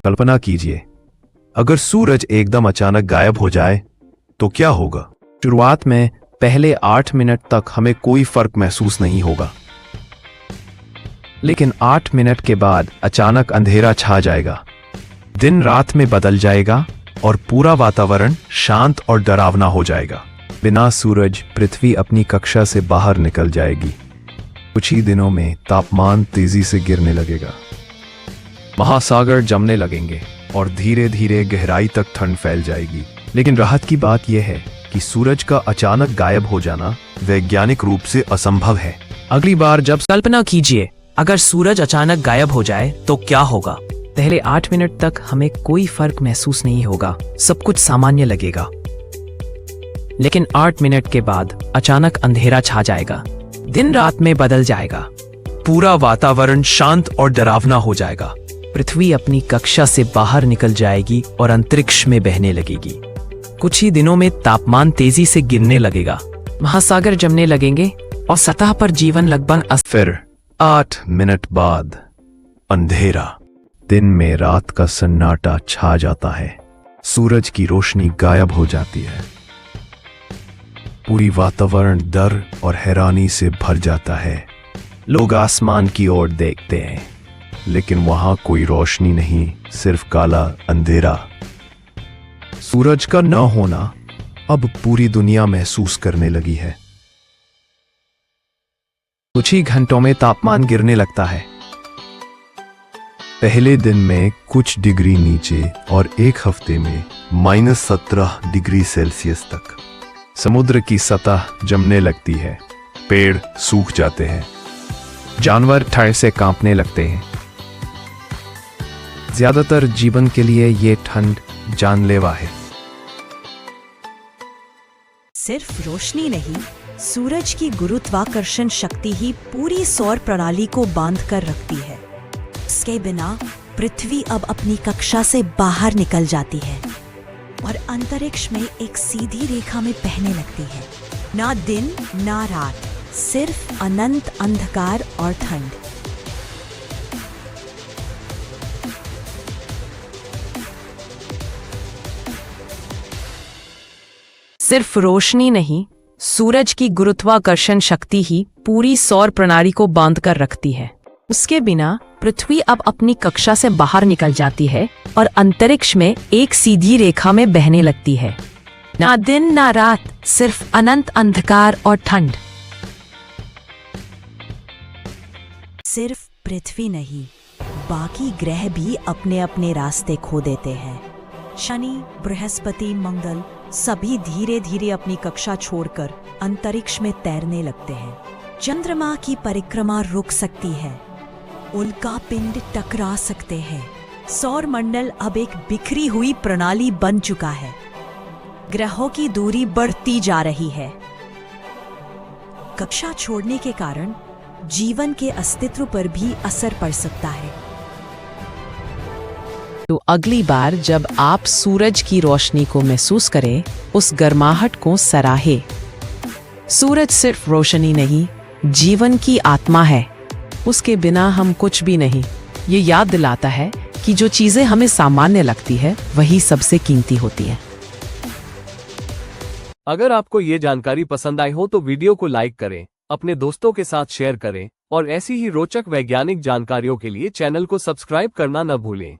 कल्पना कीजिए, अगर सूरज एकदम अचानक गायब हो जाए तो क्या होगा। शुरुआत में पहले 8 मिनट तक हमें कोई फर्क महसूस नहीं होगा, लेकिन 8 मिनट के बाद अचानक अंधेरा छा जाएगा, दिन रात में बदल जाएगा और पूरा वातावरण शांत और डरावना हो जाएगा। बिना सूरज पृथ्वी अपनी कक्षा से बाहर निकल जाएगी। कुछ ही दिनों में तापमान तेजी से गिरने लगेगा, महासागर जमने लगेंगे और धीरे धीरे गहराई तक ठंड फैल जाएगी। लेकिन राहत की बात यह है कि सूरज का अचानक गायब हो जाना वैज्ञानिक रूप से असंभव है। अगली बार जब कल्पना कीजिए, अगर सूरज अचानक गायब हो जाए तो क्या होगा। पहले 8 मिनट तक हमें कोई फर्क महसूस नहीं होगा, सब कुछ सामान्य लगेगा। लेकिन 8 मिनट के बाद अचानक अंधेरा छा जाएगा, दिन रात में बदल जाएगा, पूरा वातावरण शांत और डरावना हो जाएगा। पृथ्वी अपनी कक्षा से बाहर निकल जाएगी और अंतरिक्ष में बहने लगेगी। कुछ ही दिनों में तापमान तेजी से गिरने लगेगा, महासागर जमने लगेंगे और सतह पर जीवन लगभग फिर 8 मिनट बाद अंधेरा, दिन में रात का सन्नाटा छा जाता है, सूरज की रोशनी गायब हो जाती है, पूरी वातावरण डर और हैरानी से भर जाता है। लोग आसमान की ओर देखते हैं, लेकिन वहां कोई रोशनी नहीं, सिर्फ काला अंधेरा। सूरज का न होना अब पूरी दुनिया महसूस करने लगी है। कुछ ही घंटों में तापमान गिरने लगता है, पहले दिन में कुछ डिग्री नीचे और एक हफ्ते में -17 डिग्री सेल्सियस तक। समुद्र की सतह जमने लगती है, पेड़ सूख जाते हैं, जानवर ठंड से कांपने लगते हैं। ज्यादातर जीवन के लिए ये ठंड जानलेवा है। सिर्फ रोशनी नहीं, सूरज की गुरुत्वाकर्षण शक्ति ही पूरी सौर प्रणाली को बांध कर रखती है। इसके बिना पृथ्वी अब अपनी कक्षा से बाहर निकल जाती है और अंतरिक्ष में एक सीधी रेखा में बहने लगती है। ना दिन ना रात, सिर्फ अनंत अंधकार और ठंड। सिर्फ रोशनी नहीं, सूरज की गुरुत्वाकर्षण शक्ति ही पूरी सौर प्रणाली को बांध कर रखती है। उसके बिना पृथ्वी अब अपनी कक्षा से बाहर निकल जाती है और अंतरिक्ष में एक सीधी रेखा में बहने लगती है। ना दिन ना रात, सिर्फ अनंत अंधकार और ठंड। सिर्फ पृथ्वी नहीं, बाकी ग्रह भी अपने अपने रास्ते खो देते हैं। शनि, बृहस्पति, मंगल सभी धीरे धीरे अपनी कक्षा छोड़कर अंतरिक्ष में तैरने लगते हैं। चंद्रमा की परिक्रमा रुक सकती है, उल्का पिंड टकरा सकते हैं। सौर मंडल अब एक बिखरी हुई प्रणाली बन चुका है। ग्रहों की दूरी बढ़ती जा रही है। कक्षा छोड़ने के कारण जीवन के अस्तित्व पर भी असर पड़ सकता है। तो अगली बार जब आप सूरज की रोशनी को महसूस करें, उस गर्माहट को सराहे। सूरज सिर्फ रोशनी नहीं, जीवन की आत्मा है। उसके बिना हम कुछ भी नहीं। ये याद दिलाता है कि जो चीजें हमें सामान्य लगती है वही सबसे कीमती होती है। अगर आपको ये जानकारी पसंद आई हो तो वीडियो को लाइक करें, अपने दोस्तों के साथ शेयर करें और ऐसी ही रोचक वैज्ञानिक जानकारियों के लिए चैनल को सब्सक्राइब करना न भूलें।